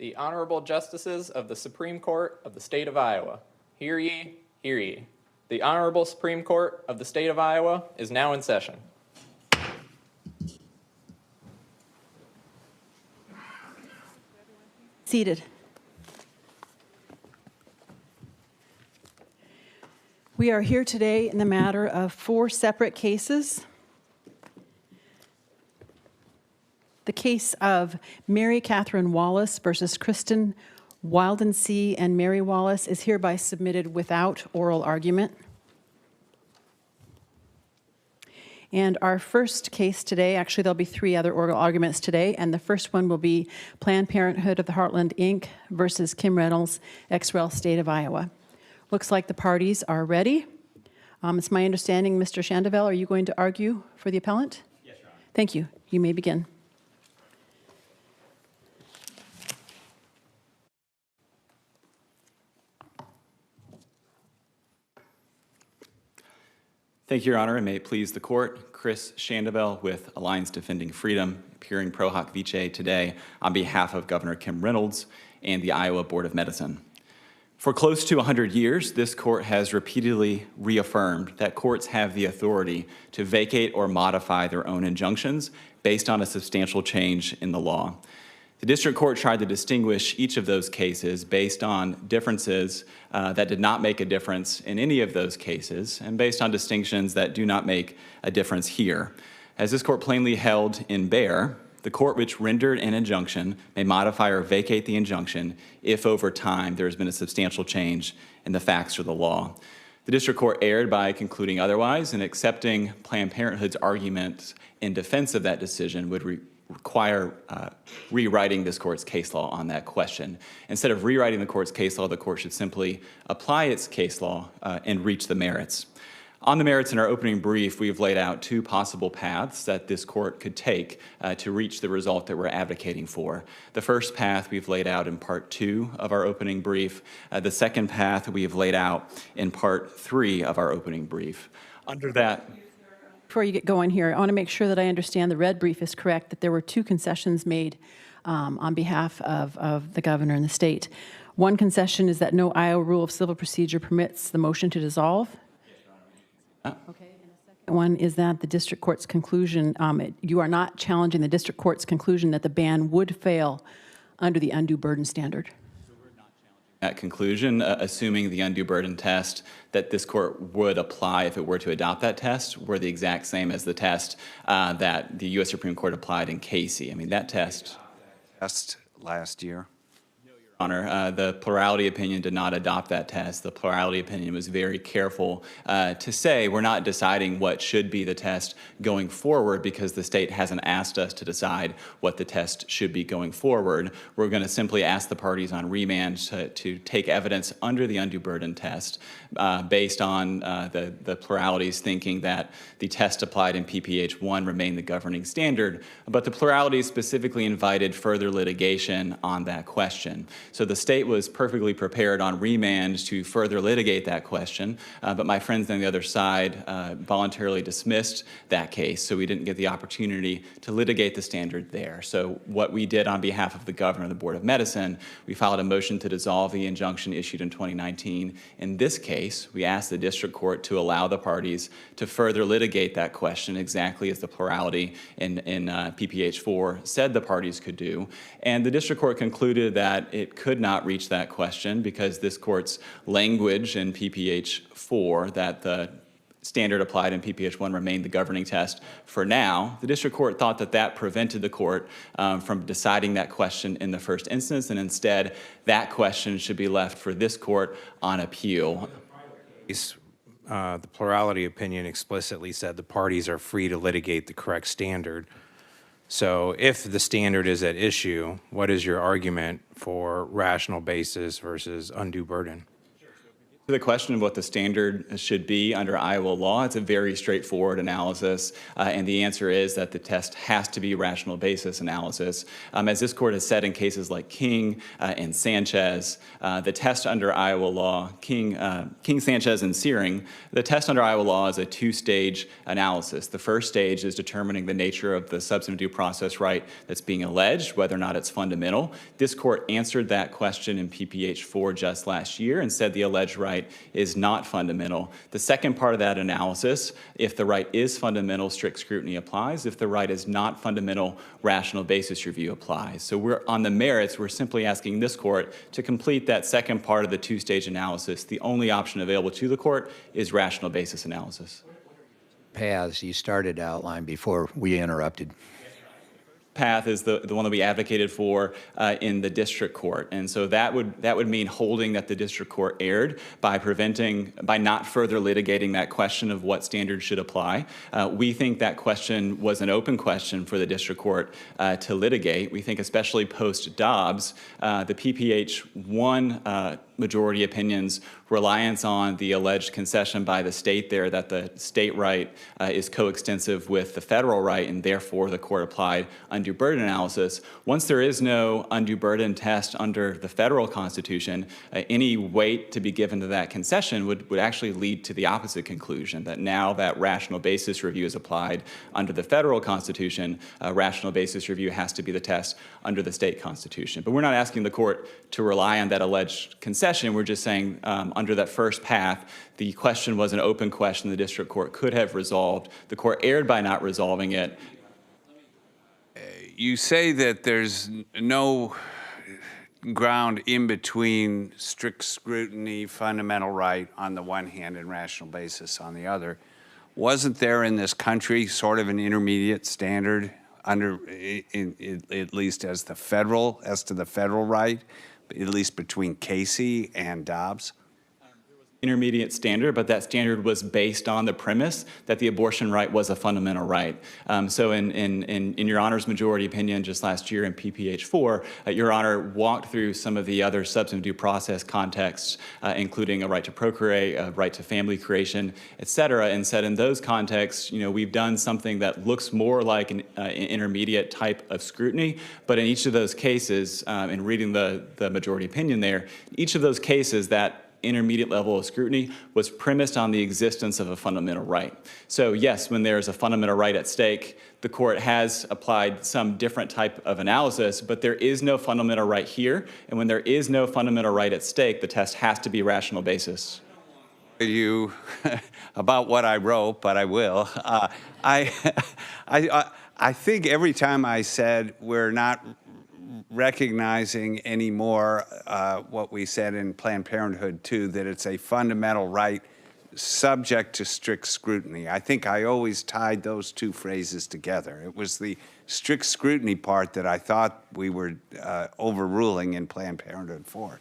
The Honorable Justices of the Supreme Court of the State of Iowa. Hear ye, hear ye. The Honorable Supreme Court of the State of Iowa is now in session. Seated. We are here today in the matter of 4 separate cases. The case of Mary Catherine Wallace versus Kristen Wildensee and Mary Wallace is hereby submitted without oral argument. And our first case today, actually there'll be 3 other oral arguments today, and the first one will be Planned Parenthood of the Heartland, Inc. versus Kim Reynolds, ex-rel State of Iowa. Looks like the parties are ready. It's my understanding, Mr. Shandovel, are you going to argue for the appellant? Yes, Your Honor. Thank you. You may begin. Thank you, Your Honor, and may it please the court. Chris Shandovel with Alliance Defending Freedom, appearing pro hoc vice today on behalf of Governor Kim Reynolds and the Iowa Board of Medicine. For close to 100 years, this court has repeatedly reaffirmed that courts have the authority to vacate or modify their own injunctions based on a substantial change in the law. The district court tried to distinguish each of those cases based on differences that did not make a difference in any of those cases, and based on distinctions that do not make a difference here. As this court plainly held in Baer, the court which rendered an injunction may modify or vacate the injunction if over time there has been a substantial change in the facts or the law. The district court erred by concluding otherwise, and accepting Planned Parenthood's arguments in defense of that decision would require rewriting this court's case law on that question. Instead of rewriting the court's case law, the court should simply apply its case law and reach the merits. On the merits, in our opening brief, we've laid out 2 possible paths that this court could take to reach the result that we're advocating for. The first path we've laid out in part 2 of our opening brief. The second path we have laid out in part 3 of our opening brief. Under that, Before you get going here, I want to make sure that I understand the red brief is correct, that there were 2 concessions made on behalf of the governor and the state. One concession is that no Iowa rule of civil procedure permits the motion to dissolve. Okay. And the second one is that the district court's conclusion, you are not challenging the district court's conclusion that the ban would fail under the undue burden standard. That conclusion, assuming the undue burden test that this court would apply if it were to adopt that test were the exact same as the test that the U.S. Supreme Court applied in Casey. I mean, that test last year. Honor, the plurality opinion did not adopt that test. The plurality opinion was very careful to say we're not deciding what should be the test going forward because the state hasn't asked us to decide what the test should be going forward. We're going to simply ask the parties on remand to take evidence under the undue burden test based on the plurality's thinking that the test applied in PPH 1 remained the governing standard, but the plurality specifically invited further litigation on that question. So the state was perfectly prepared on remand to further litigate that question, but my friends on the other side voluntarily dismissed that case, so we didn't get the opportunity to litigate the standard there. So what we did on behalf of the governor and the Board of Medicine, we filed a motion to dissolve the injunction issued in 2019. In this case, we asked the district court to allow the parties to further litigate that question exactly as the plurality in PPH 4 said the parties could do. And the district court concluded that it could not reach that question because this court's language in PPH 4 that the standard applied in PPH 1 remained the governing test for now. The district court thought that that prevented the court from deciding that question in the first instance, and instead that question should be left for this court on appeal. The plurality opinion explicitly said the parties are free to litigate the correct standard. So if the standard is at issue, what is your argument for rational basis versus undue burden? The question of what the standard should be under Iowa law, it's a very straightforward analysis, and the answer is that the test has to be rational basis analysis. As this court has said in cases like King and Sanchez, the test under Iowa law, King, Sanchez, and Searing, the test under Iowa law is a two-stage analysis. The first stage is determining the nature of the substantive due process right that's being alleged, whether or not it's fundamental. This court answered that question in PPH 4 just last year and said the alleged right is not fundamental. The second part of that analysis, if the right is fundamental, strict scrutiny applies. If the right is not fundamental, rational basis review applies. So we're on the merits, we're simply asking this court to complete that second part of the two-stage analysis. The only option available to the court is rational basis analysis. Paths you started to outline before we interrupted. Path is the one that we advocated for in the district court, and so that would mean holding that the district court erred by not further litigating that question of what standards should apply. We think that question was an open question for the district court to litigate. We think, especially post Dobbs, the PPH 1 majority opinion's reliance on the alleged concession by the state there that the state right is coextensive with the federal right, and therefore the court applied undue burden analysis. Once there is no undue burden test under the federal Constitution, any weight to be given to that concession would actually lead to the opposite conclusion, that now that rational basis review is applied under the federal Constitution, rational basis review has to be the test under the state Constitution. But we're not asking the court to rely on that alleged concession. We're just saying under that first path, the question was an open question the district court could have resolved. The court erred by not resolving it. You say that there's no ground in between strict scrutiny, fundamental right on the one hand, and rational basis on the other. Wasn't there in this country sort of an intermediate standard under, at least as to the federal right, at least between Casey and Dobbs? Intermediate standard, but that standard was based on the premise that the abortion right was a fundamental right. So in Your Honor's majority opinion just last year in PPH 4, Your Honor walked through some of the other substantive due process contexts, including a right to procreate, a right to family creation, et cetera, and said in those contexts, we've done something that looks more like an intermediate type of scrutiny, but in each of those cases, in reading the majority opinion there, each of those cases that intermediate level of scrutiny was premised on the existence of a fundamental right. So yes, when there's a fundamental right at stake, the court has applied some different type of analysis, but there is no fundamental right here, and when there is no fundamental right at stake, the test has to be rational basis. You about what I wrote, but I will. I think every time I said we're not recognizing anymore what we said in Planned Parenthood 2, that it's a fundamental right subject to strict scrutiny. I think I always tied those two phrases together. It was the strict scrutiny part that I thought we were overruling in Planned Parenthood 4.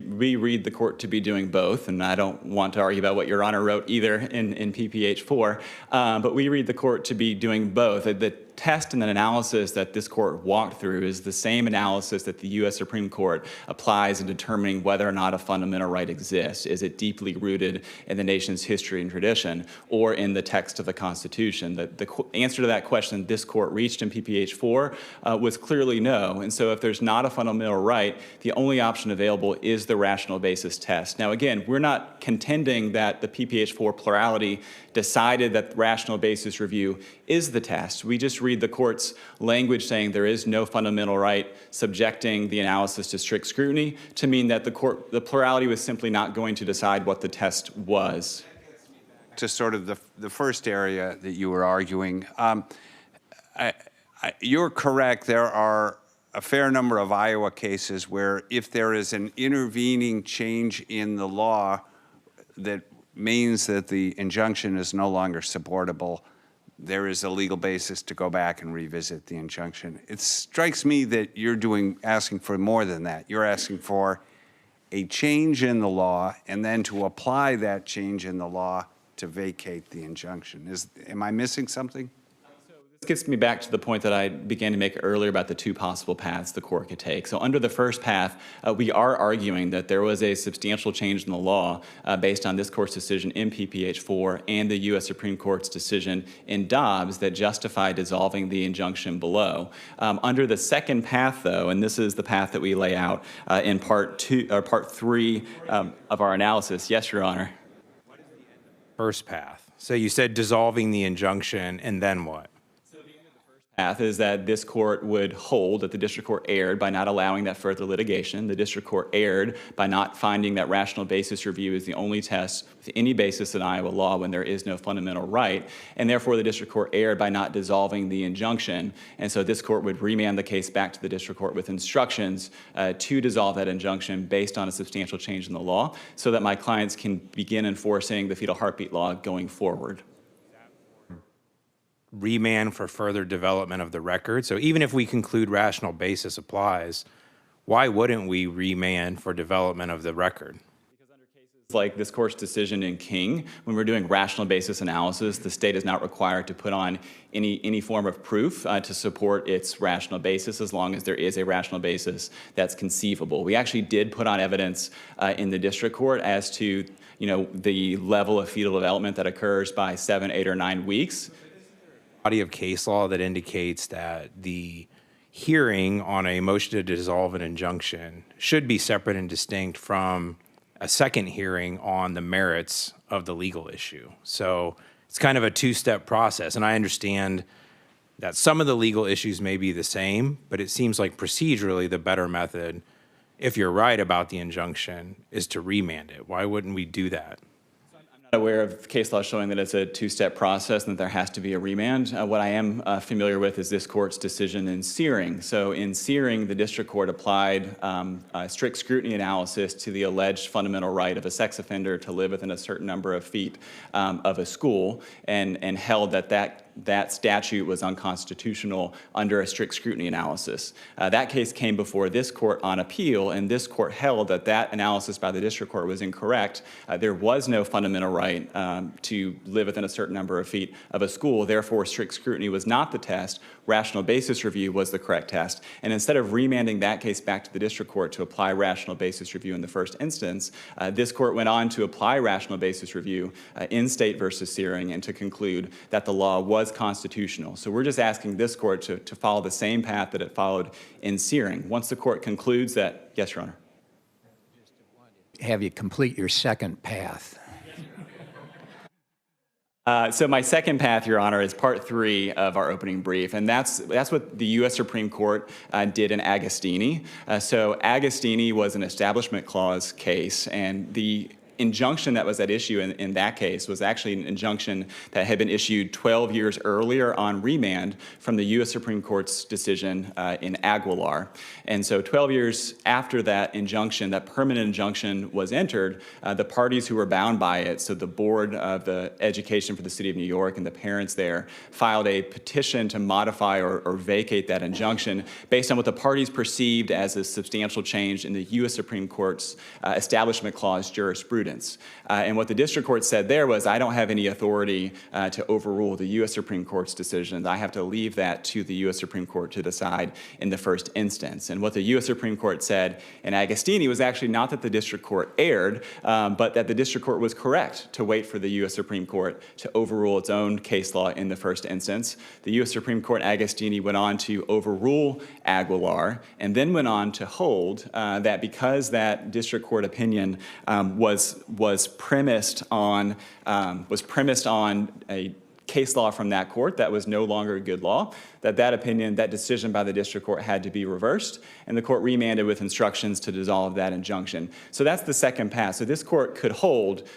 We read the court to be doing both, and I don't want to argue about what Your Honor wrote either in PPH 4, but we read the court to be doing both. The test and the analysis that this court walked through is the same analysis that the U.S. Supreme Court applies in determining whether or not a fundamental right exists. Is it deeply rooted in the nation's history and tradition, or in the text of the Constitution? The answer to that question this court reached in PPH 4 was clearly no. And so if there's not a fundamental right, the only option available is the rational basis test. Now, again, we're not contending that the PPH 4 plurality decided that rational basis review is the test. We just read the court's language saying there is no fundamental right, subjecting the analysis to strict scrutiny, to mean that the plurality was simply not going to decide what the test was. To sort of the first area that you were arguing, you're correct. There are a fair number of Iowa cases where if there is an intervening change in the law that means that the injunction is no longer supportable, there is a legal basis to go back and revisit the injunction. It strikes me that you're asking for more than that. You're asking for a change in the law and then to apply that change in the law to vacate the injunction. Am I missing something? This gets me back to the point that I began to make earlier about the two possible paths the court could take. So under the first path, we are arguing that there was a substantial change in the law based on this court's decision in PPH4 and the U.S. Supreme Court's decision in Dobbs that justify dissolving the injunction below. Under the second path, though, and this is the path that we lay out in part 3 of our analysis. Yes, Your Honor. First path. So you said dissolving the injunction, and then what? Path is that this court would hold that the district court erred by not allowing that further litigation. The district court erred by not finding that rational basis review is the only test with any basis in Iowa law when there is no fundamental right, and therefore the district court erred by not dissolving the injunction. And so this court would remand the case back to the district court with instructions to dissolve that injunction based on a substantial change in the law so that my clients can begin enforcing the fetal heartbeat law going forward. Remand for further development of the record. So even if we conclude rational basis applies, why wouldn't we remand for development of the record? Like this court's decision in King, when we're doing rational basis analysis, the state is not required to put on any form of proof to support its rational basis as long as there is a rational basis that's conceivable. We actually did put on evidence in the district court as to the level of fetal development that occurs by 7, 8, or 9 weeks. Body of case law that indicates that the hearing on a motion to dissolve an injunction should be separate and distinct from a second hearing on the merits of the legal issue. So it's kind of a two-step process, and I understand that some of the legal issues may be the same, but it seems like procedurally the better method, if you're right about the injunction, is to remand it. Why wouldn't we do that? I'm not aware of case law showing that it's a two-step process and that there has to be a remand. What I am familiar with is this court's decision in Searing. So in Searing, the district court applied a strict scrutiny analysis to the alleged fundamental right of a sex offender to live within a certain number of feet of a school and held that statute was unconstitutional under a strict scrutiny analysis. That case came before this court on appeal, and this court held that analysis by the district court was incorrect. There was no fundamental right to live within a certain number of feet of a school. Therefore, strict scrutiny was not the test. Rational basis review was the correct test. And instead of remanding that case back to the district court to apply rational basis review in the first instance, this court went on to apply rational basis review in State versus Searing and to conclude that the law was constitutional. So we're just asking this court to follow the same path that it followed in Searing. Once the court concludes that, yes, Your Honor. Have you complete your second path? So my second path, Your Honor, is part 3 of our opening brief, and that's what the U.S. Supreme Court did in Agostini. So Agostini was an Establishment Clause case, and the injunction that was at issue in that case was actually an injunction that had been issued 12 years earlier on remand from the U.S. Supreme Court's decision in Aguilar. And so 12 years after that injunction, that permanent injunction was entered, the parties who were bound by it, so the Board of the Education for the City of New York and the parents there, filed a petition to modify or vacate that injunction based on what the parties perceived as a substantial change in the U.S. Supreme Court's Establishment Clause jurisprudence. And what the district court said there was, I don't have any authority to overrule the U.S. Supreme Court's decisions. I have to leave that to the U.S. Supreme Court to decide in the first instance. And what the U.S. Supreme Court said in Agostini was actually not that the district court erred, but that the district court was correct to wait for the U.S. Supreme Court to overrule its own case law in the first instance. The U.S. Supreme Court Agostini went on to overrule Aguilar and then went on to hold that because that district court opinion was premised on a case law from that court that was no longer good law, that opinion, that decision by the district court had to be reversed, and the court remanded with instructions to dissolve that injunction. So that's the second path. So this court could hold,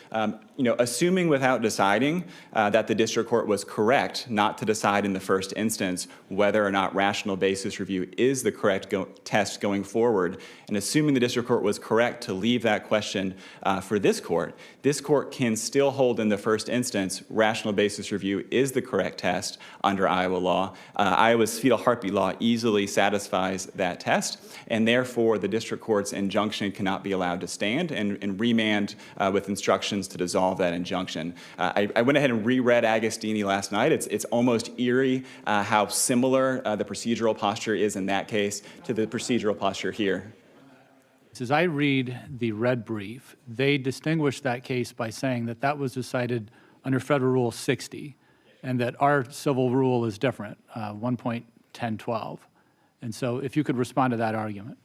assuming without deciding that the district court was correct not to decide in the first instance whether or not rational basis review is the correct test going forward, and assuming the district court was correct to leave that question for this court can still hold in the first instance rational basis review is the correct test under Iowa law. Iowa's fetal heartbeat law easily satisfies that test, and therefore the district court's injunction cannot be allowed to stand, and remand with instructions to dissolve dissolve that injunction. I went ahead and reread Agostini last night. It's almost eerie how similar the procedural posture is in that case to the procedural posture here. As I read the red brief, they distinguish that case by saying that that was decided under Federal Rule 60, and that our civil rule is different, 1.1012. And so if you could respond to that argument.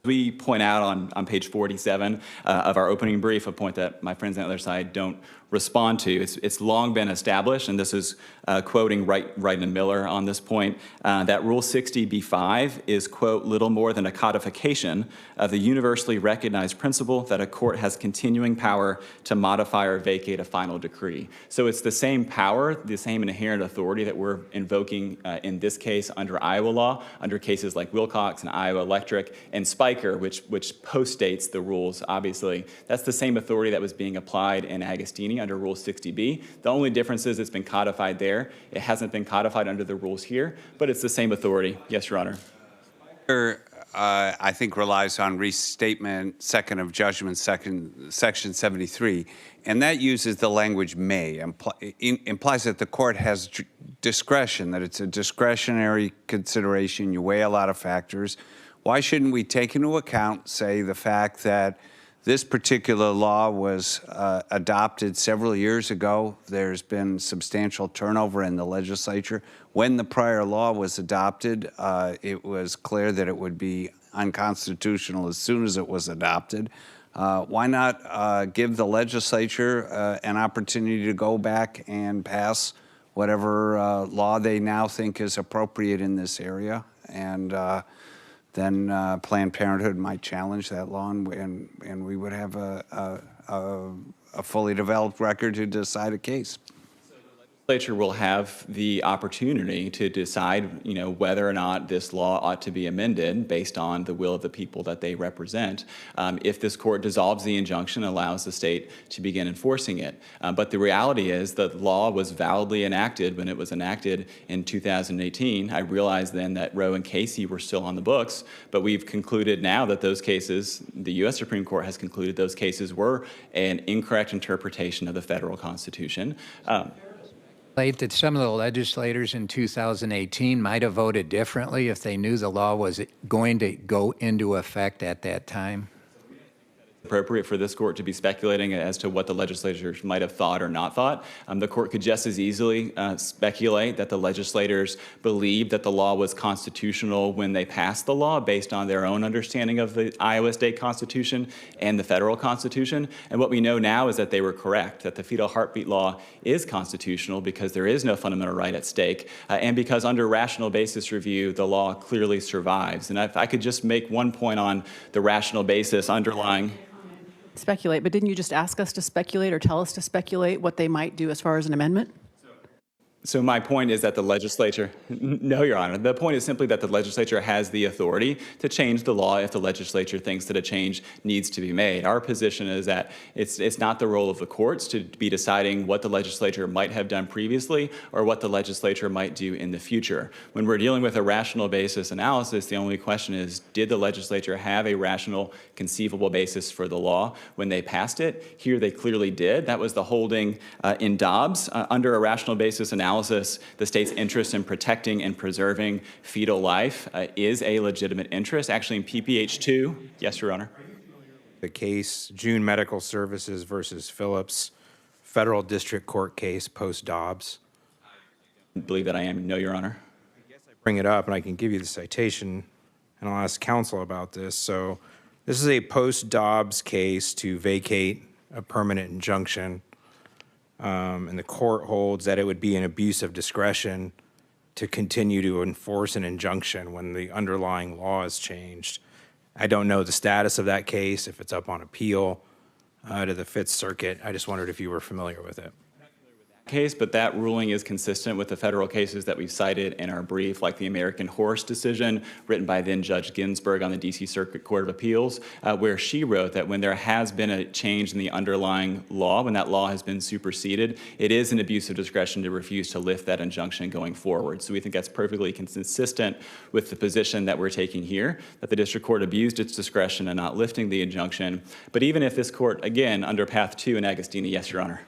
We point out on page 47 of our opening brief, a point that my friends on the other side don't respond to. It's long been established, and this is quoting Wright and Miller on this point, that Rule 60b-5 is, quote, little more than a codification of the universally recognized principle that a court has continuing power to modify or vacate a final decree. So it's the same power, the same inherent authority that we're invoking in this case under Iowa law, under cases like Wilcox and Iowa Electric and Spiker, which postdates the rules, obviously. That's the same authority that was being applied in Agostini under Rule 60b. The only difference is it's been codified there. It hasn't been codified under the rules here, but it's the same authority. Yes, Your Honor. I think relies on restatement second of judgment, section 73, and that uses the language may, implies that the court has discretion, that it's a discretionary consideration. You weigh a lot of factors. Why shouldn't we take into account, say, the fact that this particular law was adopted several years ago? There's been substantial turnover in the legislature. When the prior law was adopted, it was clear that it would be unconstitutional as soon as it was adopted. Why not give the legislature an opportunity to go back and pass whatever law they now think is appropriate in this area? And then Planned Parenthood might challenge that law, and we would have a fully developed record to decide a case. The legislature will have the opportunity to decide, whether or not this law ought to be amended based on the will of the people that they represent. If this court dissolves the injunction, allows the state to begin enforcing it. But the reality is the law was validly enacted when it was enacted in 2018. I realize then that Roe and Casey were still on the books, but we've concluded now that those cases, the U.S. Supreme Court has concluded those cases were an incorrect interpretation of the federal Constitution. That some of the legislators in 2018 might have voted differently if they knew the law was going to go into effect at that time? Appropriate for this court to be speculating as to what the legislators might have thought or not thought. The court could just as easily speculate that the legislators believed that the law was constitutional when they passed the law based on their own understanding of the Iowa state constitution and the federal constitution. And what we know now is that they were correct, that the fetal heartbeat law is constitutional because there is no fundamental right at stake, and because under rational basis review, the law clearly survives. And if I could just make one point on the rational basis underlying. Speculate, but didn't you just ask us to speculate or tell us to speculate what they might do as far as an amendment? So my point is that the legislature, no, Your Honor, the point is simply that the legislature has the authority to change the law if the legislature thinks that a change needs to be made. Our position is that it's not the role of the courts to be deciding what the legislature might have done previously or what the legislature might do in the future. When we're dealing with a rational basis analysis, the only question is, did the legislature have a rational, conceivable basis for the law when they passed it? Here they clearly did. That was the holding in Dobbs. Under a rational basis analysis, the state's interest in protecting and preserving fetal life is a legitimate interest. Actually, in PPH2, yes, Your Honor. The case, June Medical Services versus Phillips, federal district court case post-Dobbs. I believe that I am. No, Your Honor. Bring it up, and I can give you the citation, and I'll ask counsel about this. So this is a post-Dobbs case to vacate a permanent injunction. And the court holds that it would be an abuse of discretion to continue to enforce an injunction when the underlying law has changed. I don't know the status of that case, if it's up on appeal to the Fifth Circuit. I just wondered if you were familiar with it. case, but that ruling is consistent with the federal cases that we've cited in our brief, like the American Horse decision written by then Judge Ginsburg on the D.C. Circuit Court of Appeals, where she wrote that when there has been a change in the underlying law, when that law has been superseded, it is an abuse of discretion to refuse to lift that injunction going forward. So we think that's perfectly consistent with the position that we're taking here, that the district court abused its discretion in not lifting the injunction. But even if this court, again, under Path 2 in Agostini, yes, Your Honor.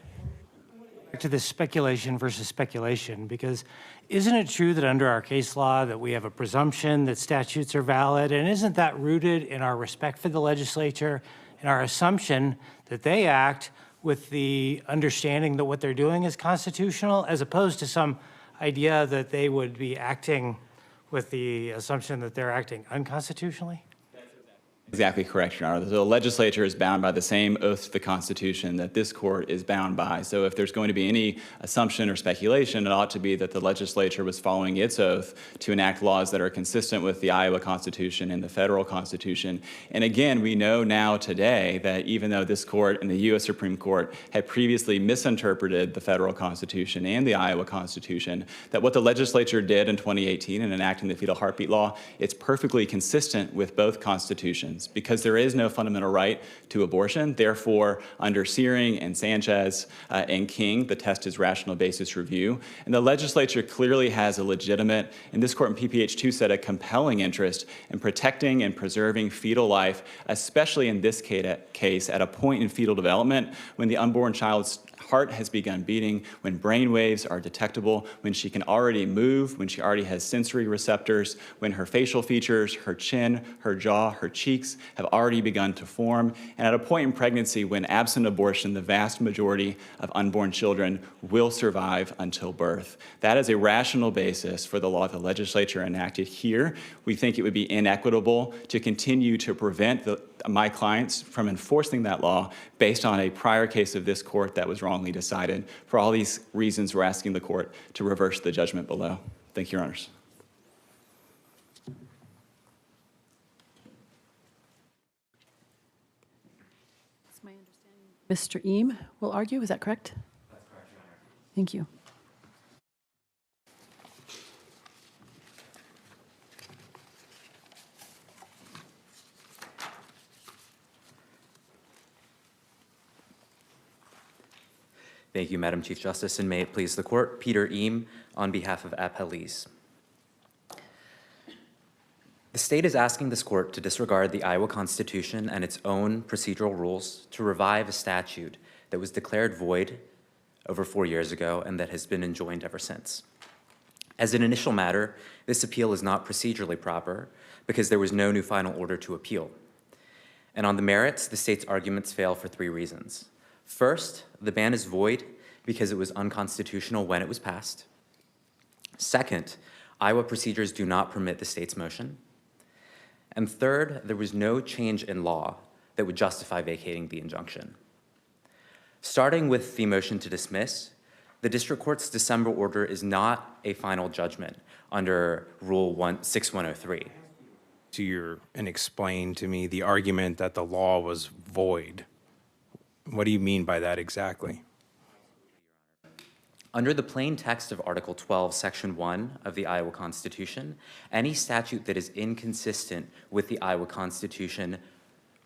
Back to this speculation versus speculation, because isn't it true that under our case law that we have a presumption that statutes are valid, and isn't that rooted in our respect for the legislature and our assumption that they act with the understanding that what they're doing is constitutional, as opposed to some idea that they would be acting with the assumption that they're acting unconstitutionally? Exactly correct, Your Honor. The legislature is bound by the same oath to the Constitution that this court is bound by. So if there's going to be any assumption or speculation, it ought to be that the legislature was following its oath to enact laws that are consistent with the Iowa Constitution and the federal Constitution. And again, we know now today that even though this court and the U.S. Supreme Court had previously misinterpreted the federal Constitution and the Iowa Constitution, that what the legislature did in 2018 in enacting the fetal heartbeat law, it's perfectly consistent with both constitutions, because there is no fundamental right to abortion. Therefore, under Searing and Sanchez and King, the test is rational basis review. And the legislature clearly has a legitimate, and this court in PPH 2 said a compelling interest in protecting and preserving fetal life, especially in this case at a point in fetal development when the unborn child's heart has begun beating, when brain waves are detectable, when she can already move, when she already has sensory receptors, when her facial features, her chin, her jaw, her cheeks have already begun to form, and at a point in pregnancy when, absent abortion, the vast majority of unborn children will survive until birth. That is a rational basis for the law the legislature enacted here. We think it would be inequitable to continue to prevent my clients from enforcing that law based on a prior case of this court that was wrongly decided. For all these reasons, we're asking the court to reverse the judgment below. Thank you, Your Honors. It's my understanding Mr. Eam will argue, is that correct? That's correct, Your Honor. Thank you. Thank you, Madam Chief Justice, and may it please the court. Peter Eam on behalf of appellees. The state is asking this court to disregard the Iowa Constitution and its own procedural rules to revive a statute that was declared void over 4 years ago and that has been enjoined ever since. As an initial matter, this appeal is not procedurally proper because there was no new final order to appeal. And on the merits, the state's arguments fail for 3 reasons. First, the ban is void because it was unconstitutional when it was passed. Second, Iowa procedures do not permit the state's motion. And third, there was no change in law that would justify vacating the injunction. Starting with the motion to dismiss, the district court's December order is not a final judgment under Rule 6103. And explain to me the argument that the law was void. What do you mean by that exactly? Under the plain text of Article 12, Section 1 of the Iowa Constitution, any statute that is inconsistent with the Iowa Constitution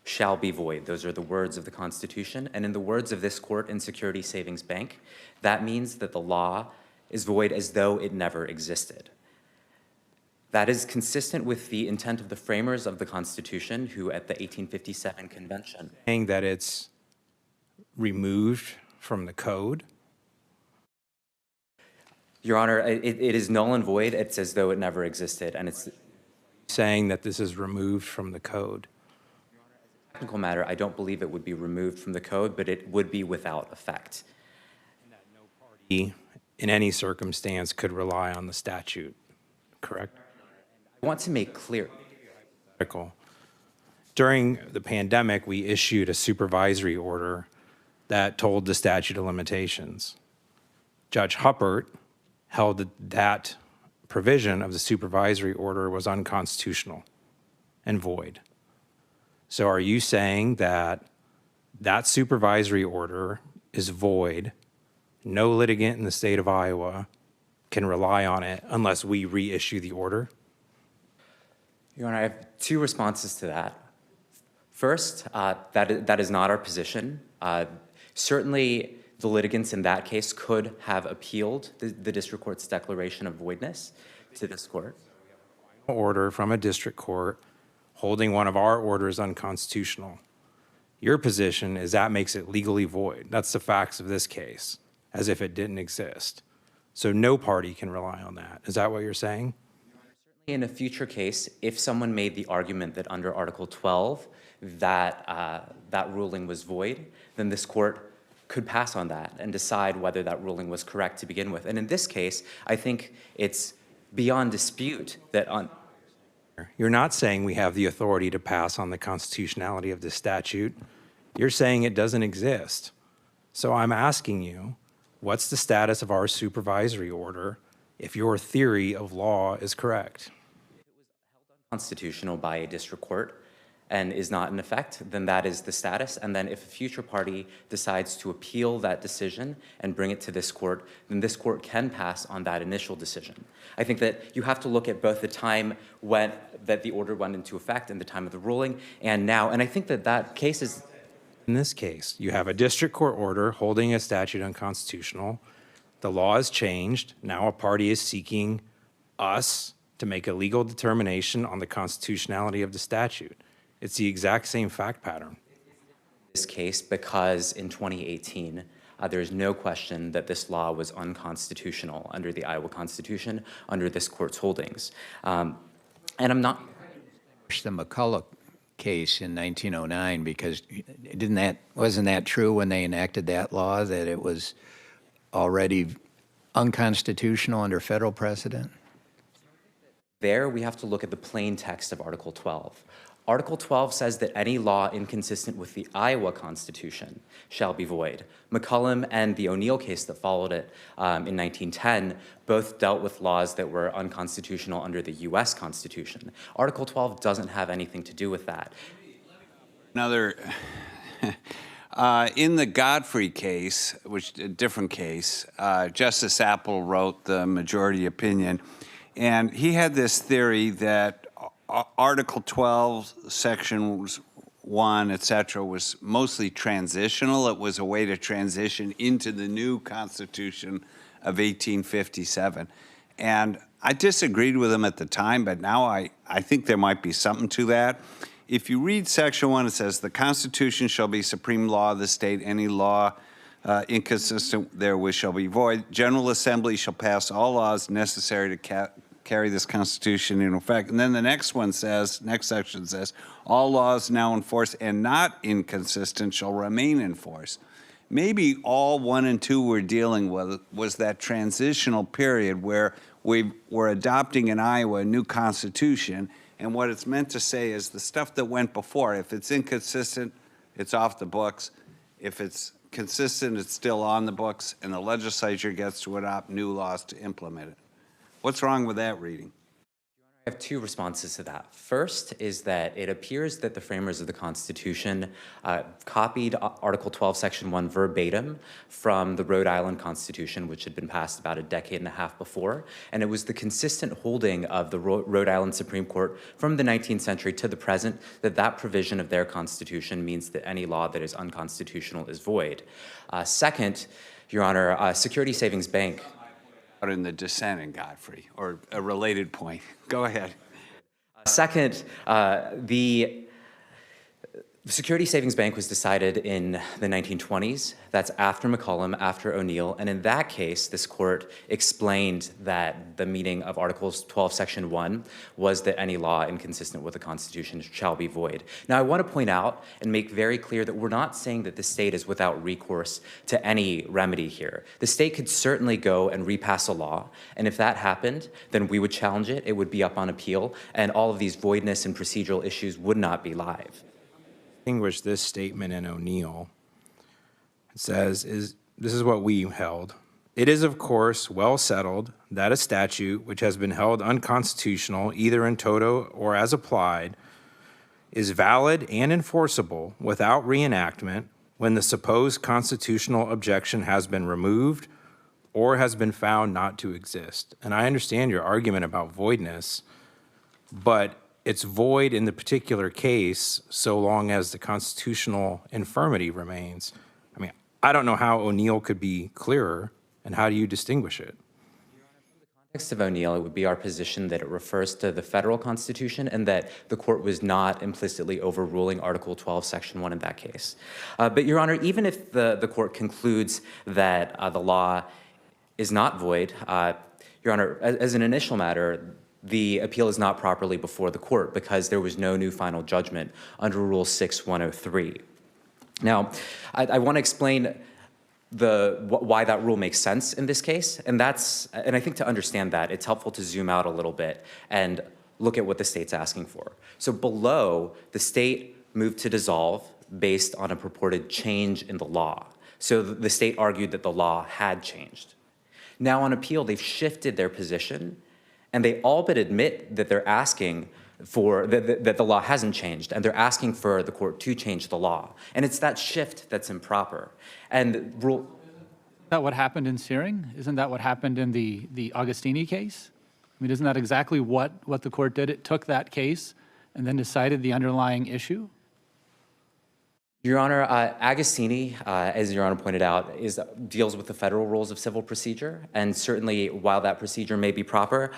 shall be void. Those are the words of the Constitution. And in the words of this court in Security Savings Bank, that means that the law is void as though it never existed. That is consistent with the intent of the framers of the Constitution, who at the 1857 convention. Saying that it's removed from the code? Your Honor, it is null and void. It's as though it never existed, and it's Saying that this is removed from the code? a technical matter. I don't believe it would be removed from the code, but it would be without effect. In any circumstance could rely on the statute, correct? I want to make clear. During the pandemic, we issued a supervisory order that told the statute of limitations. Judge Huppert held that that provision of the supervisory order was unconstitutional and void. So are you saying that that supervisory order is void no litigant in the state of Iowa can rely on it unless we reissue the order? Your Honor, I have two responses to that. First, that is not our position. Certainly, the litigants in that case could have appealed the district court's declaration of voidness to this court. Order from a district court holding one of our orders unconstitutional. Your position is that makes it legally void. That's the facts of this case, as if it didn't exist. So no party can rely on that. Is that what you're saying? In a future case, if someone made the argument that under Article 12 that ruling was void, then this court could pass on that and decide whether that ruling was correct to begin with. And in this case, I think it's beyond dispute that on. You're not saying we have the authority to pass on the constitutionality of this statute. You're saying it doesn't exist. So I'm asking you, what's the status of our supervisory order if your theory of law is correct? Constitutional by a district court and is not in effect, then that is the status. And then if a future party decides to appeal that decision and bring it to this court, then this court can pass on that initial decision. I think that you have to look at both the time that the order went into effect and the time of the ruling and now. And I think that that case is. In this case, you have a district court order holding a statute unconstitutional. The law has changed. Now a party is seeking us to make a legal determination on the constitutionality of the statute. It's the exact same fact pattern. This case, because in 2018, there is no question that this law was unconstitutional under the Iowa Constitution, under this court's holdings. And I'm not. The McCulloch case in 1909, because wasn't that true when they enacted that law, that it was already unconstitutional under federal precedent? There, we have to look at the plain text of Article 12. Article 12 says that any law inconsistent with the Iowa Constitution shall be void. McCollum and the O'Neill case that followed it in 1910 both dealt with laws that were unconstitutional under the U.S. Constitution. Article 12 doesn't have anything to do with that. Another, in the Godfrey case, which a different case, Justice Apple wrote the majority opinion, and he had this theory that Article 12, Sections 1, et cetera, was mostly transitional. It was a way to transition into the new Constitution of 1857. And I disagreed with him at the time, but now I think there might be something to that. If you read Section 1, it says, the Constitution shall be supreme law of the state. Any law inconsistent therewith shall be void. General Assembly shall pass all laws necessary to carry this Constitution into effect. And then the next section says, all laws now in force and not inconsistent shall remain in force. Maybe all 1 and 2 we're dealing with was that transitional period where we were adopting in Iowa a new Constitution, and what it's meant to say is the stuff that went before, if it's inconsistent, it's off the books. If it's consistent, it's still on the books, and the legislature gets to adopt new laws to implement it. What's wrong with that reading? I have two responses to that. First is that it appears that the framers of the Constitution copied Article 12, Section 1 verbatim from the Rhode Island Constitution, which had been passed about a decade and a half before. And it was the consistent holding of the Rhode Island Supreme Court from the 19th century to the present that provision of their Constitution means that any law that is unconstitutional is void. Second, Your Honor, Security Savings Bank. In the dissent in Godfrey, or a related point. Go ahead. Second, the Security Savings Bank was decided in the 1920s. That's after McCollum, after O'Neill. And in that case, this court explained that the meaning of Articles 12, Section 1 was that any law inconsistent with the Constitution shall be void. Now, I want to point out and make very clear that we're not saying that the state is without recourse to any remedy here. The state could certainly go and repass a law. And if that happened, then we would challenge it. It would be up on appeal. And all of these voidness and procedural issues would not be live. Distinguish this statement in O'Neill. It says, this is what we held. It is, of course, well settled that a statute which has been held unconstitutional, either in toto or as applied, is valid and enforceable without reenactment when the supposed constitutional objection has been removed or has been found not to exist. And I understand your argument about voidness, but it's void in the particular case so long as the constitutional infirmity remains. I mean, I don't know how O'Neill could be clearer, and how do you distinguish it? Context of O'Neill, it would be our position that it refers to the federal constitution and that the court was not implicitly overruling Article 12, Section 1 in that case. But, Your Honor, even if the court concludes that the law is not void, Your Honor, as an initial matter, the appeal is not properly before the court because there was no new final judgment under Rule 6103. Now, I want to explain why that rule makes sense in this case, and I think to understand that, it's helpful to zoom out a little bit and look at what the state's asking for. So below, the state moved to dissolve based on a purported change in the law. So the state argued that the law had changed. Now on appeal, they've shifted their position, and they all but admit that they're asking for that the law hasn't changed, and they're asking for the court to change the law. And it's that shift that's improper. And rule. Isn't that what happened in Searing? Isn't that what happened in the Agostini case? I mean, isn't that exactly what the court did? It took that case and then decided the underlying issue? Your Honor, Agostini, as Your Honor pointed out, deals with the federal rules of civil procedure, and certainly while that procedure may be proper,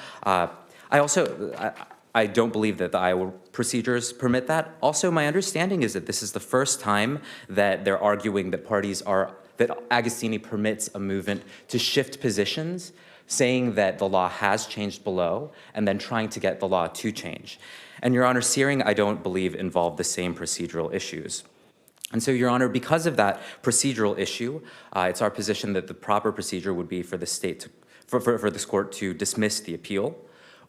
I don't believe that the Iowa procedures permit that. Also, my understanding is that this is the first time that they're arguing that that Agostini permits a movement to shift positions, saying that the law has changed below, and then trying to get the law to change. And Your Honor, Searing, I don't believe involved the same procedural issues. And so, Your Honor, because of that procedural issue, it's our position that the proper procedure would be for the state for this court to dismiss the appeal,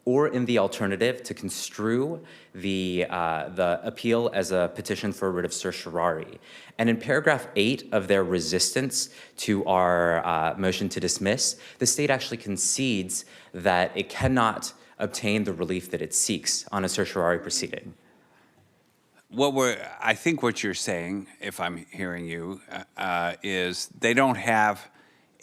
or in the alternative, to construe the appeal as a petition for writ of certiorari. And in paragraph 8 of their resistance to our motion to dismiss, the state actually concedes that it cannot obtain the relief that it seeks on a certiorari proceeding. I think what you're saying, if I'm hearing you, is they don't have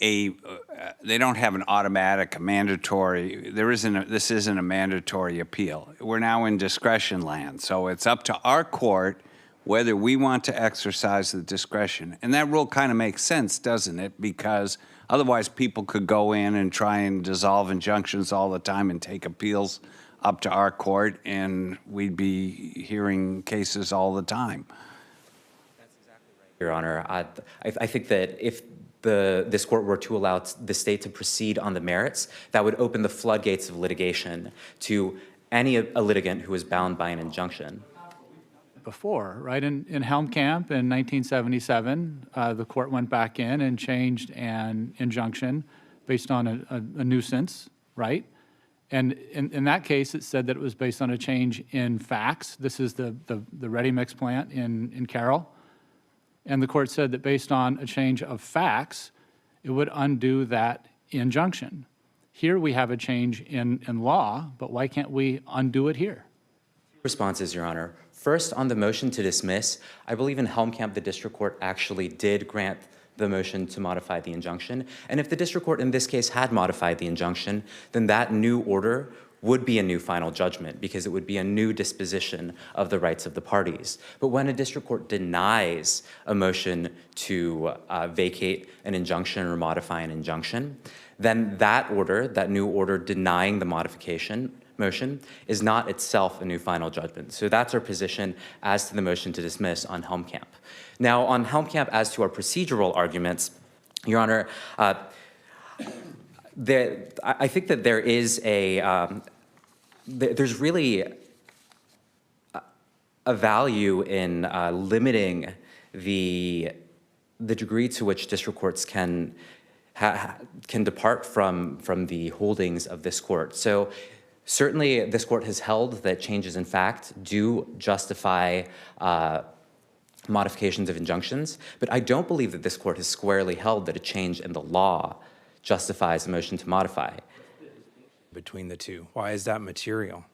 an automatic, mandatory. This isn't a mandatory appeal. We're now in discretion land, so it's up to our court whether we want to exercise the discretion. And that rule kind of makes sense, doesn't it? Because otherwise, people could go in and try and dissolve injunctions all the time and take appeals up to our court, and we'd be hearing cases all the time. That's exactly right, Your Honor. I think that if this court were to allow the state to proceed on the merits, that would open the floodgates of litigation to a litigant who is bound by an injunction. Before, right? In Helmkamp in 1977, the court went back in and changed an injunction based on a nuisance, right? And in that case, it said that it was based on a change in facts. This is the ready mix plant in Carroll. And the court said that based on a change of facts, it would undo that injunction. Here we have a change in law, but why can't we undo it here? Responses, Your Honor. First, on the motion to dismiss, I believe in Helmkamp, the district court actually did grant the motion to modify the injunction. And if the district court in this case had modified the injunction, then that new order would be a new final judgment because it would be a new disposition of the rights of the parties. But when a district court denies a motion to vacate an injunction or modify an injunction, then that order, that new order denying the modification motion, is not itself a new final judgment. So that's our position as to the motion to dismiss on Helmkamp. Now, on Helmkamp, as to our procedural arguments, Your Honor, I think that there is there's really a value in limiting the degree to which district courts can depart from the holdings of this court. So certainly this court has held that changes in fact do justify modifications of injunctions, but I don't believe that this court has squarely held that a change in the law justifies a motion to modify. Between the two, why is that material?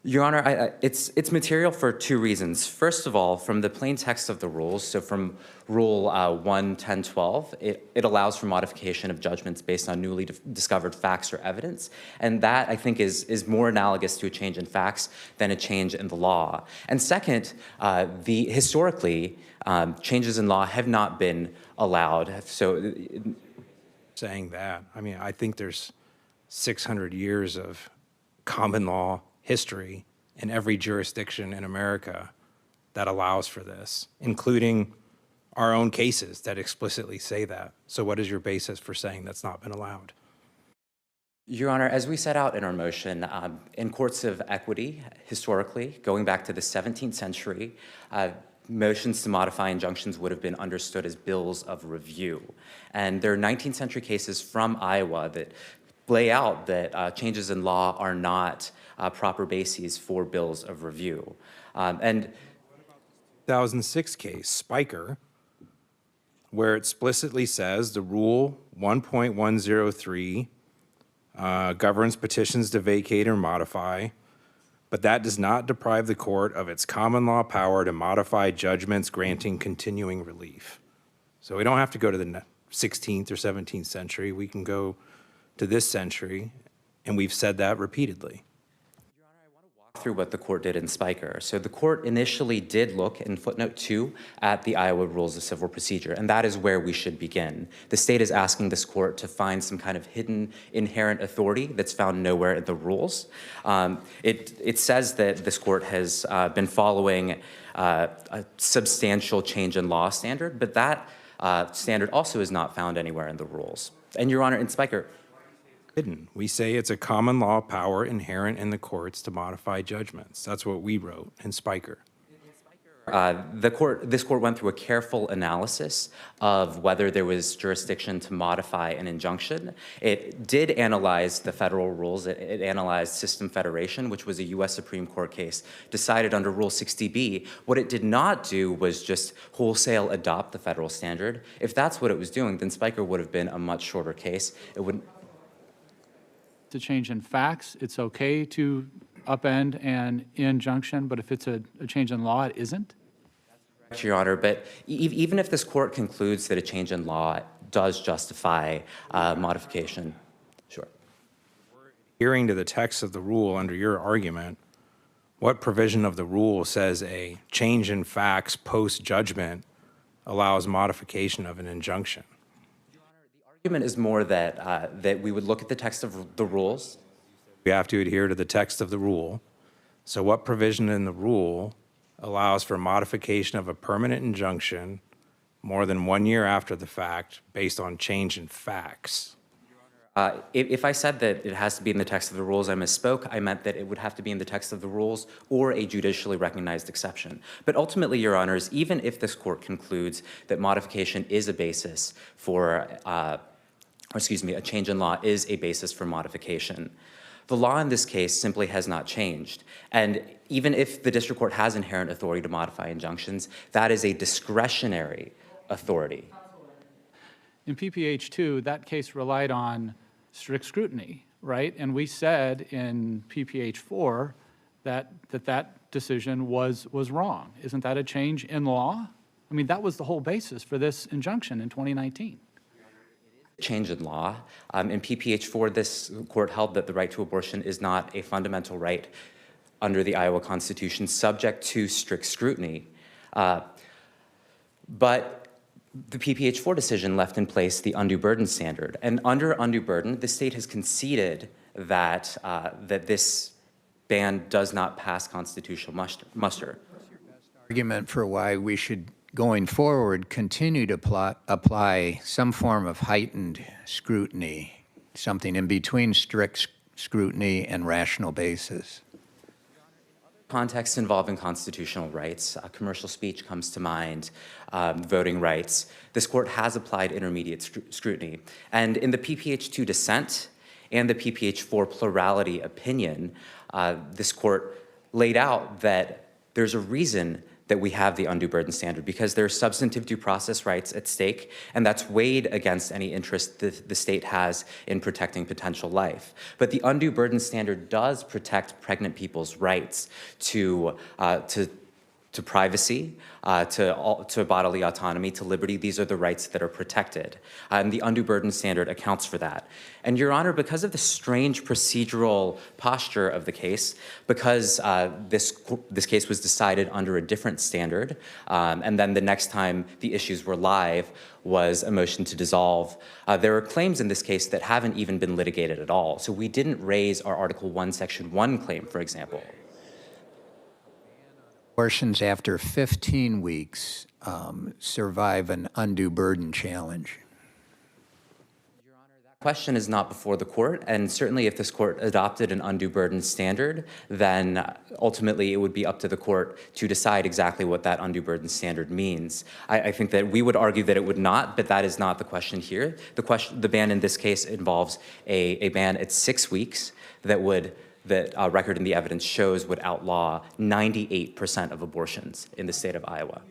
Your Honor, it's material for two reasons. First of all, from the plain text of the rules, so from Rule 11012, it allows for modification of judgments based on newly discovered facts or evidence, and that, I think, is more analogous to a change in facts than a change in the law. And second, historically, changes in law have not been allowed. So, Saying that, I mean, I think there's 600 years of common law history in every jurisdiction in America that allows for this, including our own cases that explicitly say that. So what is your basis for saying that's not been allowed? Your Honor, as we set out in our motion, in courts of equity, historically, going back to the 17th century, motions to modify injunctions would have been understood as bills of review. And there are 19th century cases from Iowa that lay out that changes in law are not proper bases for bills of review. And 2006 case, Spiker, where it explicitly says the rule 1.103 governs petitions to vacate or modify, but that does not deprive the court of its common law power to modify judgments granting continuing relief. So we don't have to go to the 16th or 17th century. We can go to this century, and we've said that repeatedly. through what the court did in Spiker. So the court initially did look in footnote 2 at the Iowa Rules of Civil Procedure, and that is where we should begin. The state is asking this court to find some kind of hidden inherent authority that's found nowhere in the rules. It says that this court has been following a substantial change in law standard, but that standard also is not found anywhere in the rules. And Your Honor, in Spiker, Hidden. We say it's a common law power inherent in the courts to modify judgments. That's what we wrote in Spiker. this court went through a careful analysis of whether there was jurisdiction to modify an injunction. It did analyze the federal rules. It analyzed System Federation, which was a U.S. Supreme Court case decided under Rule 60B. What it did not do was just wholesale adopt the federal standard. If that's what it was doing, then Spiker would have been a much shorter case. It wouldn't. To change in facts, it's okay to upend an injunction, but if it's a change in law, it isn't? Your Honor, but even if this court concludes that a change in law does justify modification, sure. Adhering to the text of the rule under your argument, what provision of the rule says a change in facts post-judgment allows modification of an injunction? The argument is more that, that we would look at the text of the rules. We have to adhere to the text of the rule. So what provision in the rule allows for modification of a permanent injunction more than 1 year after the fact based on change in facts? If I said that it has to be in the text of the rules, I misspoke. I meant that it would have to be in the text of the rules or a judicially recognized exception. But ultimately, Your Honors, even if this court concludes that modification is a basis for, a change in law is a basis for modification, the law in this case simply has not changed. And even if the district court has inherent authority to modify injunctions, that is a discretionary authority. In PPH2, that case relied on strict scrutiny, right? And we said in PPH4 that decision was wrong. Isn't that a change in law? I mean, that was the whole basis for this injunction in 2019. Change in law. In PPH4, this court held that the right to abortion is not a fundamental right under the Iowa Constitution subject to strict scrutiny. But the PPH4 decision left in place the undue burden standard. And under undue burden, the state has conceded that, that this ban does not pass constitutional muster. Argument for why we should, going forward, continue to apply some form of heightened scrutiny, something in between strict scrutiny and rational basis. Context involving constitutional rights, commercial speech comes to mind, voting rights. This court has applied intermediate scrutiny. And in the PPH2 dissent and the PPH4 plurality opinion, this court laid out that there's a reason that we have the undue burden standard because there are substantive due process rights at stake, and that's weighed against any interest that the state has in protecting potential life. But the undue burden standard does protect pregnant people's rights to privacy, to bodily autonomy, to liberty. These are the rights that are protected. And the undue burden standard accounts for that. And Your Honor, because of the strange procedural posture of the case, because this case was decided under a different standard, and then the next time the issues were live was a motion to dissolve, there are claims in this case that haven't even been litigated at all. So we didn't raise our Article 1, Section 1 claim, for example. Abortions after 15 weeks survive an undue burden challenge. Question is not before the court, and certainly if this court adopted an undue burden standard, then ultimately it would be up to the court to decide exactly what that undue burden standard means. I think that we would argue that it would not, but that is not the question here. The ban in this case involves a ban at 6 weeks that record in the evidence shows would outlaw 98% of abortions in the state of Iowa.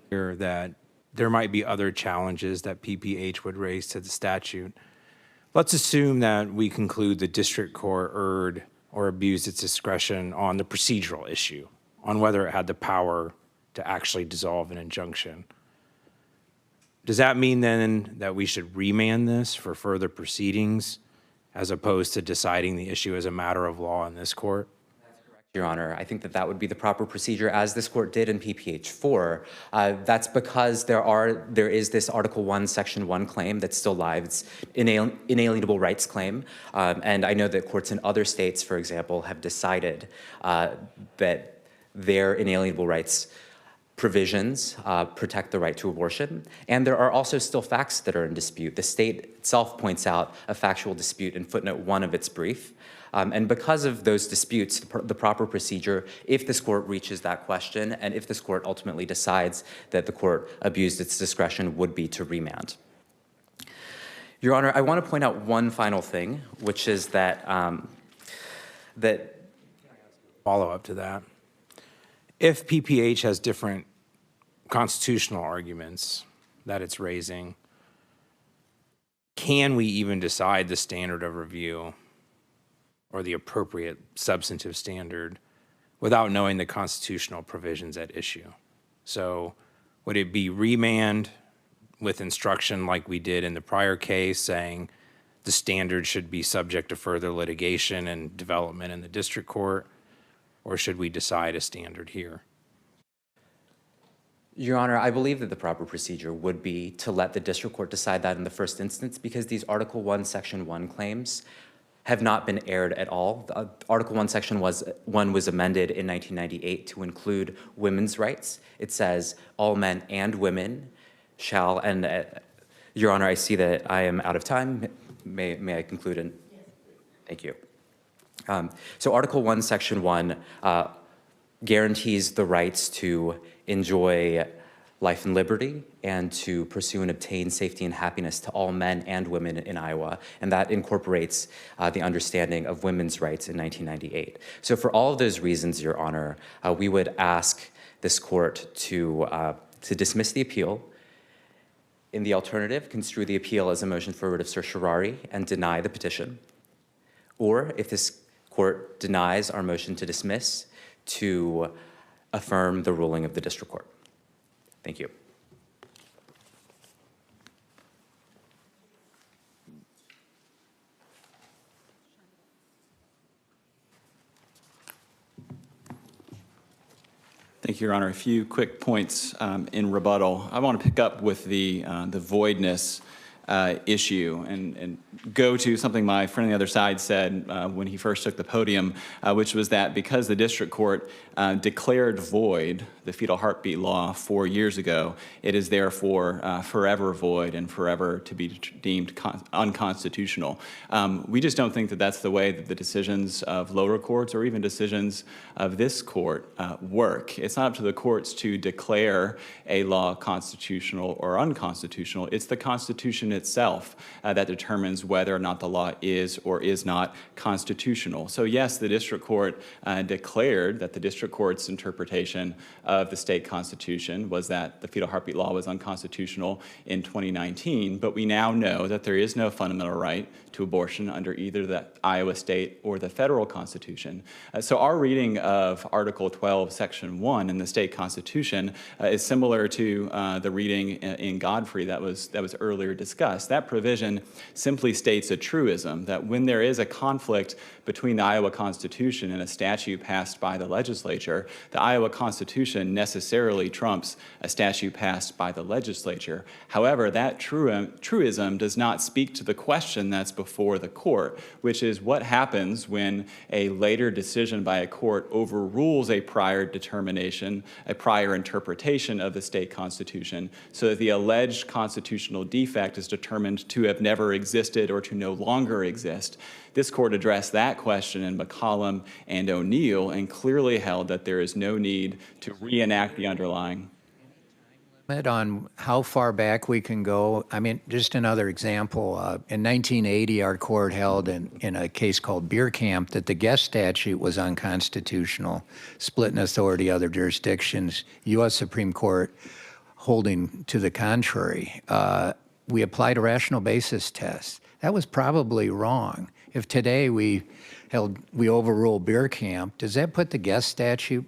That there might be other challenges that PPH would raise to the statute. Let's assume that we conclude the district court erred or abused its discretion on the procedural issue, on whether it had the power to actually dissolve an injunction. Does that mean then that we should remand this for further proceedings as opposed to deciding the issue as a matter of law in this court? Your Honor, I think that that would be the proper procedure, as this court did in PPH 4. That's because there is this Article 1, Section 1 claim that's still live. It's inalienable rights claim, and I know that courts in other states, for example, have decided that their inalienable rights provisions protect the right to abortion, and there are also still facts that are in dispute. The state itself points out a factual dispute in footnote 1 of its brief. And because of those disputes, the proper procedure, if this court reaches that question, and if this court ultimately decides that the court abused its discretion, would be to remand. Your Honor, I want to point out one final thing, which is that Follow up to that. If PPH has different constitutional arguments that it's raising, can we even decide the standard of review or the appropriate substantive standard without knowing the constitutional provisions at issue? So would it be remand with instruction like we did in the prior case, saying the standard should be subject to further litigation and development in the district court, or should we decide a standard here? Your Honor, I believe that the proper procedure would be to let the district court decide that in the first instance, because these Article 1, Section 1 claims have not been aired at all. Article 1, Section 1 was amended in 1998 to include women's rights. It says all men and women shall, and Your Honor, I see that I am out of time. May I conclude? Thank you. So Article 1, Section 1 guarantees the rights to enjoy life and liberty and to pursue and obtain safety and happiness to all men and women in Iowa, and that incorporates the understanding of women's rights in 1998. So for all of those reasons, Your Honor, we would ask this court to dismiss the appeal. In the alternative, construe the appeal as a motion for writ of certiorari and deny the petition. Or if this court denies our motion to dismiss, to affirm the ruling of the district court. Thank you. Thank you, Your Honor. A few quick points in rebuttal. I want to pick up with the voidness issue and go to something my friend on the other side said when he first took the podium, which was that because the district court declared void the fetal heartbeat law 4 years ago, it is therefore forever void and forever to be deemed unconstitutional. We just don't think that that's the way that the decisions of lower courts or even decisions of this court work. It's not up to the courts to declare a law constitutional or unconstitutional. It's the Constitution itself that determines whether or not the law is or is not constitutional. So yes, the district court declared that the district court's interpretation of the state constitution was that the fetal heartbeat law was unconstitutional in 2019, but we now know that there is no fundamental right to abortion under either the Iowa state or the federal constitution. So our reading of Article 12, Section 1 in the state constitution is similar to the reading in Godfrey that was earlier discussed. That provision simply states a truism that when there is a conflict between the Iowa Constitution and a statute passed by the legislature, the Iowa Constitution necessarily trumps a statute passed by the legislature. However, that truism does not speak to the question that's before the court, which is what happens when a later decision by a court overrules a prior determination, a prior interpretation of the state constitution, so that the alleged constitutional defect is determined to have never existed or to no longer exist. This court addressed that question in McCollum and O'Neill and clearly held that there is no need to reenact the underlying. On how far back we can go. I mean, just another example. In 1980, our court held in a case called Bierkamp that the Guest statute was unconstitutional, split in authority other jurisdictions. U.S. Supreme Court holding to the contrary. We applied a rational basis test. That was probably wrong. If today we overrule Bierkamp, does that put the Guest statute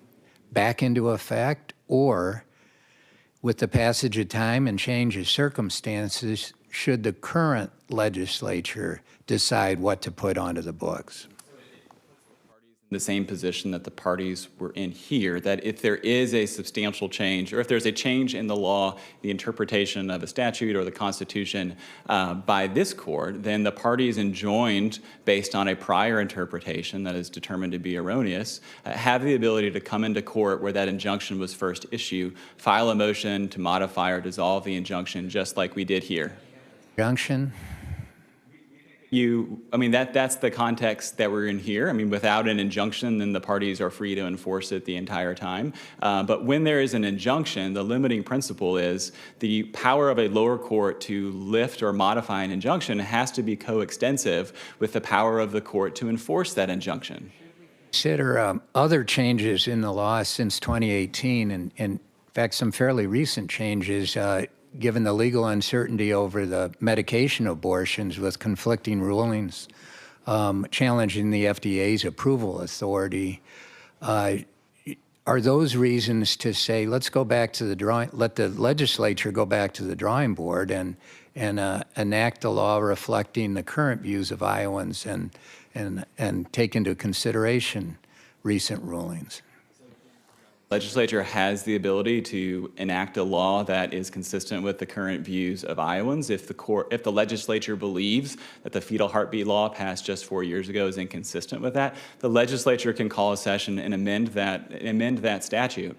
back into effect, or with the passage of time and change of circumstances, should the current legislature decide what to put onto the books? The same position that the parties were in here, that if there is a substantial change, or if there's a change in the law, the interpretation of a statute or the Constitution by this court, then the parties enjoined, based on a prior interpretation that is determined to be erroneous, have the ability to come into court where that injunction was first issued, file a motion to modify or dissolve the injunction, just like we did here. Injunction? That's the context that we're in here. I mean, without an injunction, then the parties are free to enforce it the entire time. But when there is an injunction, the limiting principle is the power of a lower court to lift or modify an injunction has to be coextensive with the power of the court to enforce that injunction. Consider other changes in the law since 2018, and in fact, some fairly recent changes, given the legal uncertainty over the medication abortions with conflicting rulings, challenging the FDA's approval authority. Are those reasons to say, let's go back to the let the legislature go back to the drawing board and enact a law reflecting the current views of Iowans and take into consideration recent rulings? Legislature has the ability to enact a law that is consistent with the current views of Iowans. If the legislature believes that the fetal heartbeat law passed just 4 years ago is inconsistent with that, the legislature can call a session and amend that statute.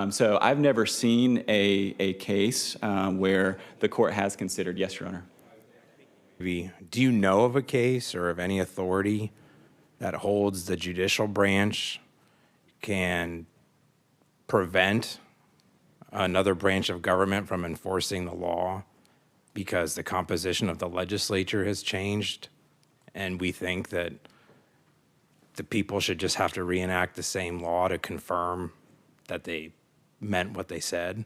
So I've never seen a case where the court has considered. Yes, Your Honor. Do you know of a case or of any authority that holds the judicial branch can prevent another branch of government from enforcing the law because the composition of the legislature has changed and we think that the people should just have to reenact the same law to confirm that they meant what they said?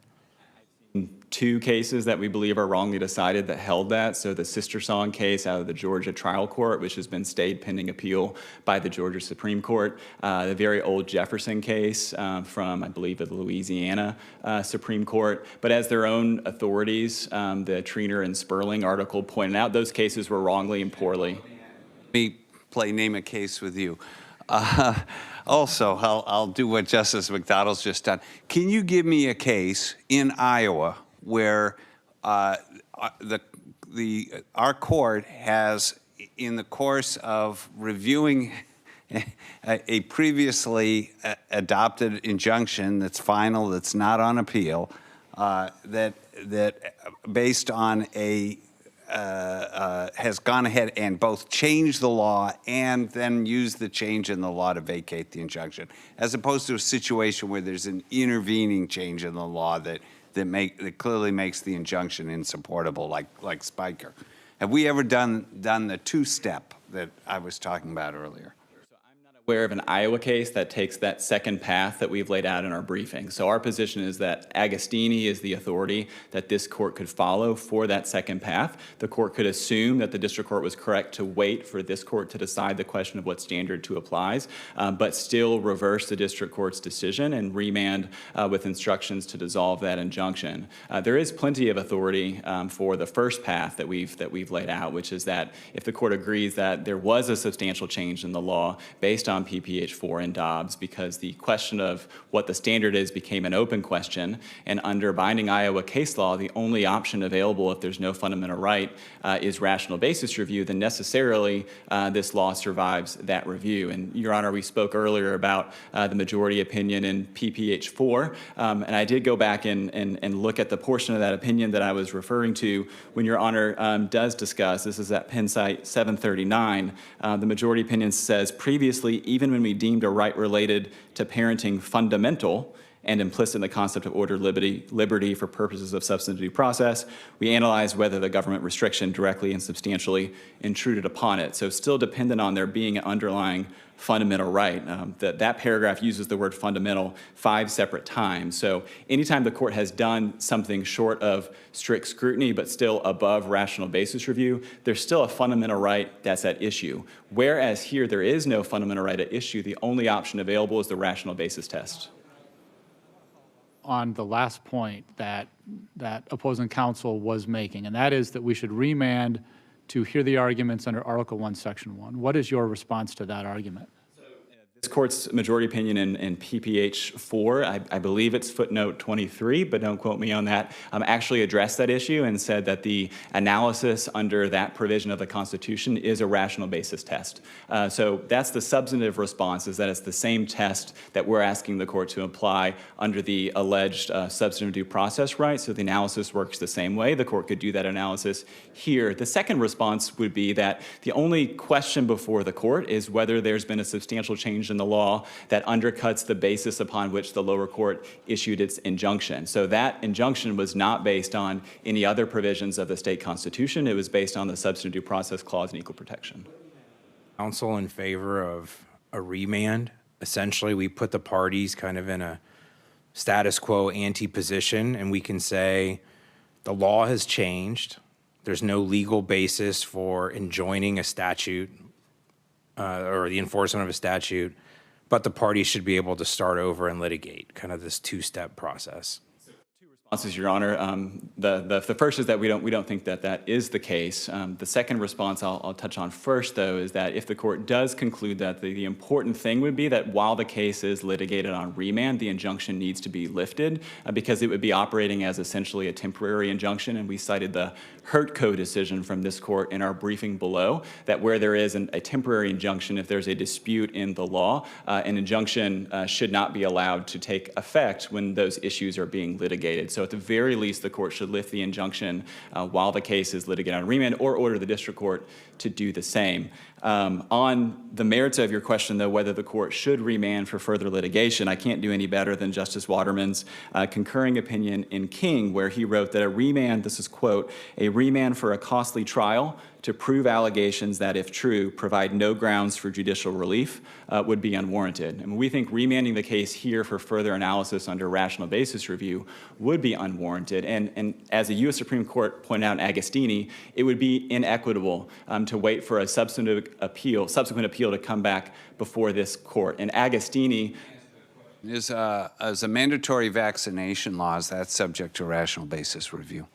Two cases that we believe are wrongly decided that held that. So the Sister Song case out of the Georgia trial court, which has been stayed pending appeal by the Georgia Supreme Court. The very old Jefferson case from, I believe, the Louisiana Supreme Court. But as their own authorities, the Triner and Sperling article pointed out, those cases were wrongly and poorly. Let me play name a case with you. Also, I'll do what Justice McDonald's just done. Can you give me a case in Iowa where our court has, in the course of reviewing a previously adopted injunction that's final, that's not on appeal, that based on has gone ahead and both changed the law and then used the change in the law to vacate the injunction, as opposed to a situation where there's an intervening change in the law that that clearly makes the injunction insupportable, like Spiker. Have we ever done the two-step that I was talking about earlier? Aware of an Iowa case that takes that second path that we've laid out in our briefing. So our position is that Agostini is the authority that this court could follow for that second path. The court could assume that the district court was correct to wait for this court to decide the question of what standard to apply, but still reverse the district court's decision and remand with instructions to dissolve that injunction. There is plenty of authority for the first path that we've laid out, which is that if the court agrees that there was a substantial change in the law based on PPH4 and Dobbs, because the question of what the standard is became an open question, and under binding Iowa case law, the only option available if there's no fundamental right is rational basis review, then necessarily this law survives that review. And Your Honor, we spoke earlier about the majority opinion in PPH4, and I did go back and look at the portion of that opinion that I was referring to when Your Honor does discuss, this is at Penn site 739, the majority opinion says, previously, even when we deemed a right related to parenting fundamental and implicit in the concept of ordered liberty for purposes of substantive due process, we analyzed whether the government restriction directly and substantially intruded upon it. So still dependent on there being an underlying fundamental right. That paragraph uses the word fundamental 5 separate times. So anytime the court has done something short of strict scrutiny but still above rational basis review, there's still a fundamental right that's at issue. Whereas here there is no fundamental right at issue, the only option available is the rational basis test. On the last point that opposing counsel was making, and that is that we should remand to hear the arguments under Article 1, Section 1. What is your response to that argument? This court's majority opinion in PPH4, I believe it's footnote 23, but don't quote me on that, actually addressed that issue and said that the analysis under that provision of the Constitution is a rational basis test. So that's the substantive response, is that it's the same test that we're asking the court to apply under the alleged substantive due process right. So the analysis works the same way. The court could do that analysis here. The second response would be that the only question before the court is whether there's been a substantial change in the law that undercuts the basis upon which the lower court issued its injunction. So that injunction was not based on any other provisions of the state constitution. It was based on the substantive due process clause and equal protection. Counsel in favor of a remand. Essentially, we put the parties kind of in a status quo ante position, and we can say the law has changed. There's no legal basis for enjoining a statute or the enforcement of a statute, but the parties should be able to start over and litigate, kind of this two-step process. Responses, Your Honor. The first is that we don't think that that is the case. The second response I'll touch on first, though, is that if the court does conclude that the important thing would be that while the case is litigated on remand, the injunction needs to be lifted because it would be operating as essentially a temporary injunction. And we cited the Hurtco decision from this court in our briefing below, that where there is a temporary injunction, if there's a dispute in the law, an injunction should not be allowed to take effect when those issues are being litigated. So at the very least, the court should lift the injunction while the case is litigated on remand, or order the district court to do the same. On the merits of your question, though, whether the court should remand for further litigation, I can't do any better than Justice Waterman's concurring opinion in King, where he wrote that a remand, this is quote, a remand for a costly trial to prove allegations that, if true, provide no grounds for judicial relief would be unwarranted. And we think remanding the case here for further analysis under rational basis review would be unwarranted. And as the U.S. Supreme Court pointed out in Agostini, it would be inequitable to wait for a subsequent appeal to come back before this court. And Agostini Is a mandatory vaccination law, is that subject to rational basis review?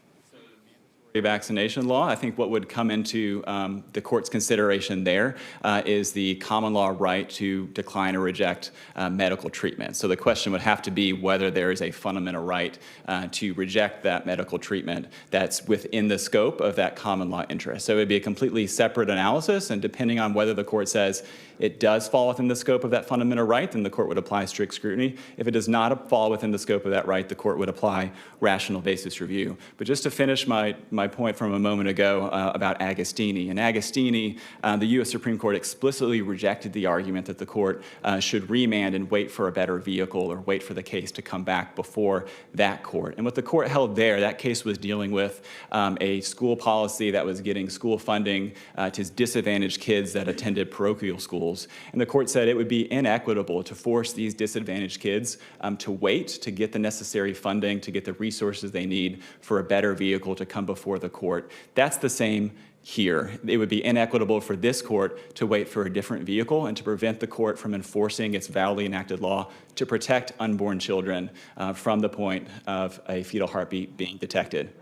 Vaccination law, I think what would come into the court's consideration there is the common law right to decline or reject medical treatment. So the question would have to be whether there is a fundamental right to reject that medical treatment that's within the scope of that common law interest. So it would be a completely separate analysis, and depending on whether the court says it does fall within the scope of that fundamental right, then the court would apply strict scrutiny. If it does not fall within the scope of that right, the court would apply rational basis review. But just to finish my point from a moment ago about Agostini. In Agostini, the U.S. Supreme Court explicitly rejected the argument that the court should remand and wait for a better vehicle or wait for the case to come back before that court. And what the court held there, that case was dealing with a school policy that was getting school funding to disadvantaged kids that attended parochial schools. And the court said it would be inequitable to force these disadvantaged kids to wait to get the necessary funding, to get the resources they need for a better vehicle to come before the court. That's the same here. It would be inequitable for this court to wait for a different vehicle and to prevent the court from enforcing its validly enacted law to protect unborn children from the point of a fetal heartbeat being detected.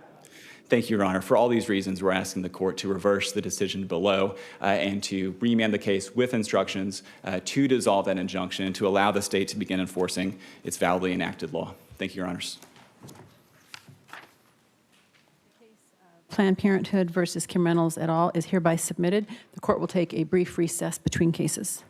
Thank you, Your Honor. For all these reasons, we're asking the court to reverse the decision below and to remand the case with instructions to dissolve that injunction and to allow the state to begin enforcing its validly enacted law. Thank you, Your Honors. Planned Parenthood versus Kim Reynolds et al. Is hereby submitted. The court will take a brief recess between cases.